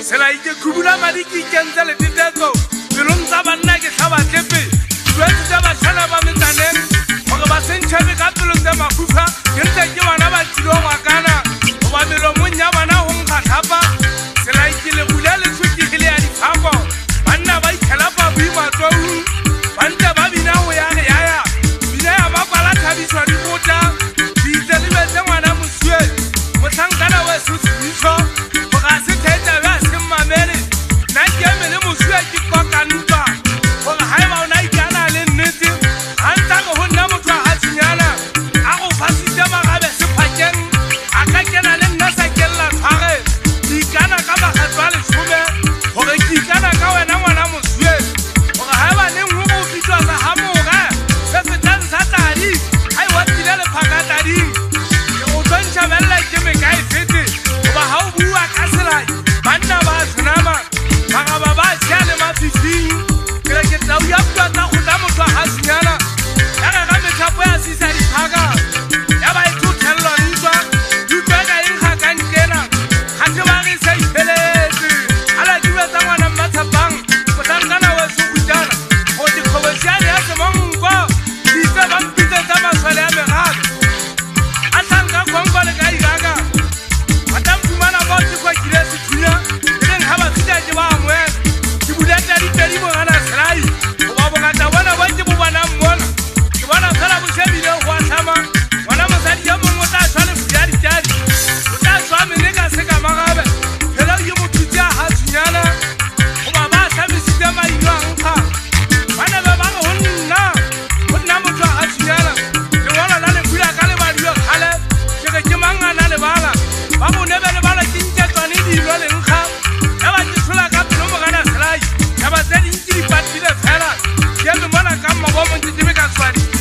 Se la ike kubula madiki kenza le titeto Bilong taba nage taba tepe Duetu taba shana ba mitanen Oga ba senchabe kapilong taba kufa Kente kiwa na ba chilo wakana Oba milo munya wana honga tapa Se la ike le kulele suki hili ya difambo Banna ba ikelapa bima tohu Banta ba bina huyane yaya Bina ya makwala tabi shwa dikota Bizeliwe tengwana musue Mutangana we susi nisho Oga se tete we mamere na keme le musua ki kokanka o haiba na ikana le nete anta go honna motho ha tsinyana a go fasitse magabe se phakeng aka kena le nna sa kella tshware ikana ka magatwa le tshome gore ki ikana ka wena ngwana musue o haiba le ngwe go fitwa sa hamoga se se tang sa tadi ai wa tile le phakatadi o tsontsha bella ke me kai fete o ba ha o bua ka selai banna ba tsunama baga ba ba tshale mafifing ke ke tla u ya bua ka go tla motho ha sinyana ya ga methapo ya sisa di phaka ya ba ithu thello ntwa du tsaka eng ga ka nkena ga se ba re se ipeletse ala diwe tsa ngwana mmathapang go tsankana wa se butana go di khobosiane ya se mongko di tse ba mpitse tsa maswale ya merabe a tsanka kwangwa le ka igaga Madam Fumana ba di kwa kile se thunya haba tsita ke ba mwe ke buleta di pedi mo ana srai o ba bongata bona ba ke bo bana mmona ke bona fela bo shebile go tlhama bona mosadi ya mongwe tla tshwane fuyadi tjadi o tla tswa mene ka se ka magabe hela ye mo thuti a ha tsinyana o ba ba sabe sita ma ino nkga bana ba ba honna motho a tsinyana le wala la le bula ka le ba dio khale ke mangana le bala ba mo nebe le bala ke ntse tswane di lo le nkga Fela, ya ba tse di ntse di patile fela ke me mona ka mmago mo ntse be ka tswadi